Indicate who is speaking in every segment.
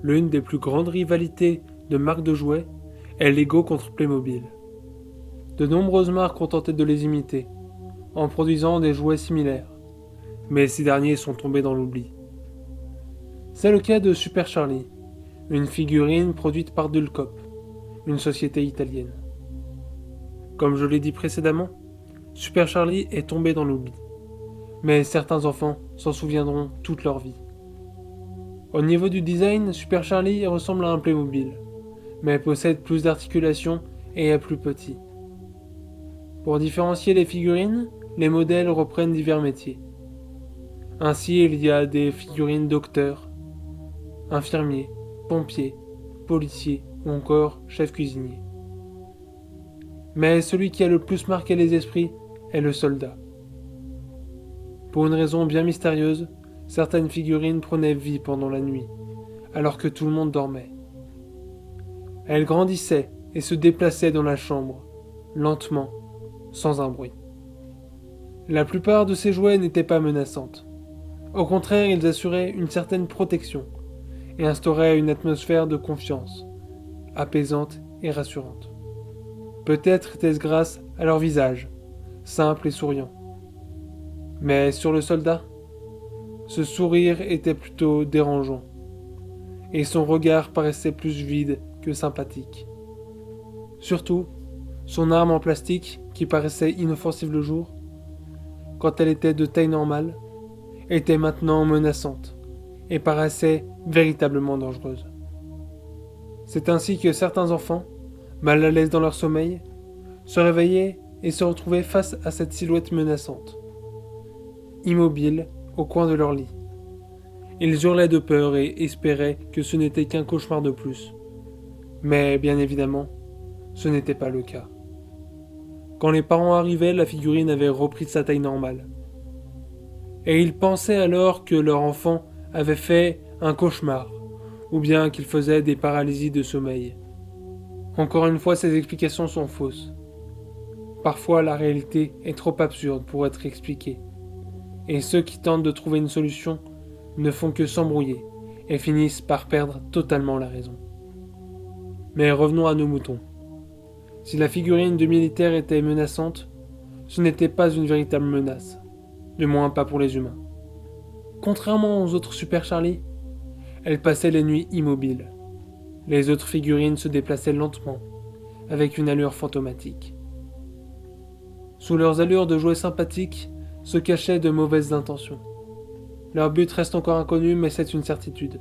Speaker 1: l'une des plus grandes rivalités de marques de jouets est Lego contre Playmobil. De nombreuses marques ont tenté de les imiter, en produisant des jouets similaires, mais ces derniers sont tombés dans l'oubli. C'est le cas de Super Charlie, une figurine produite par Dulcop, une société italienne. Comme je l'ai dit précédemment, Super Charlie est tombé dans l'oubli, mais certains enfants s'en souviendront toute leur vie. Au niveau du design, Super Charlie ressemble à un Playmobil, mais possède plus d'articulations et est plus petit. Pour différencier les figurines, les modèles reprennent divers métiers. Ainsi, il y a des figurines docteurs, infirmiers, pompiers, policiers ou encore chef cuisinier. Mais celui qui a le plus marqué les esprits est le soldat. Pour une raison bien mystérieuse, certaines figurines prenaient vie pendant la nuit, alors que tout le monde dormait. Elles grandissaient et se déplaçaient dans la chambre, lentement, sans un bruit. La plupart de ces jouets n'étaient pas menaçantes. Au contraire, ils assuraient une certaine protection et instauraient une atmosphère de confiance, apaisante et rassurante. Peut-être était-ce grâce à leur visage, simple et souriant. Mais sur le soldat, ce sourire était plutôt dérangeant, et son regard paraissait plus vide que sympathique. Surtout, son arme en plastique, qui paraissait inoffensive le jour, quand elle était de taille normale, était maintenant menaçante, et paraissait véritablement dangereuse. C'est ainsi que certains enfants, mal à l'aise dans leur sommeil, se réveillaient et se retrouvaient face à cette silhouette menaçante, immobile au coin de leur lit. Ils hurlaient de peur et espéraient que ce n'était qu'un cauchemar de plus. Mais bien évidemment, ce n'était pas le cas. Quand les parents arrivaient, la figurine avait repris sa taille normale. Et ils pensaient alors que leur enfant avait fait un cauchemar, ou bien qu'il faisait des paralysies de sommeil. Encore une fois, ces explications sont fausses. Parfois, la réalité est trop absurde pour être expliquée, et ceux qui tentent de trouver une solution ne font que s'embrouiller et finissent par perdre totalement la raison. Mais revenons à nos moutons. Si la figurine de militaire était menaçante, ce n'était pas une véritable menace, du moins pas pour les humains. Contrairement aux autres Super Charlie, elle passait les nuits immobile. Les autres figurines se déplaçaient lentement, avec une allure fantomatique. Sous leurs allures de jouets sympathiques se cachaient de mauvaises intentions. Leur but reste encore inconnu, mais c'est une certitude.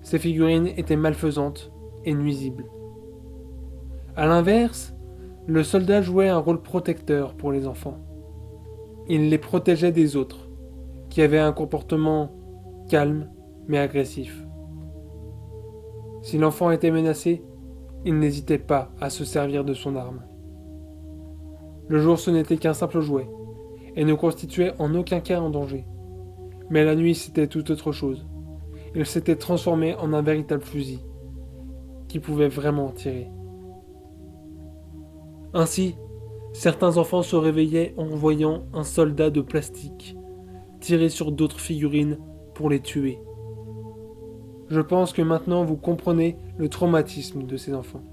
Speaker 1: Ces figurines étaient malfaisantes et nuisibles. A l'inverse, le soldat jouait un rôle protecteur pour les enfants. Il les protégeait des autres, qui avaient un comportement calme mais agressif. Si l'enfant était menacé, il n'hésitait pas à se servir de son arme. Le jour, ce n'était qu'un simple jouet, et ne constituait en aucun cas un danger. Mais la nuit, c'était tout autre chose. Il s'était transformé en un véritable fusil, qui pouvait vraiment tirer. Ainsi, certains enfants se réveillaient en voyant un soldat de plastique tirer sur d'autres figurines pour les tuer. Je pense que maintenant vous comprenez le traumatisme de ces enfants.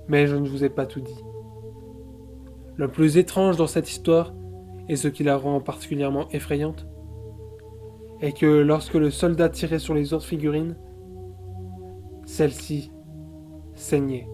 Speaker 1: Mais je ne vous ai pas tout dit. Le plus étrange dans cette histoire, et ce qui la rend particulièrement effrayante, est que lorsque le soldat tirait sur les autres figurines, celles-ci saignaient.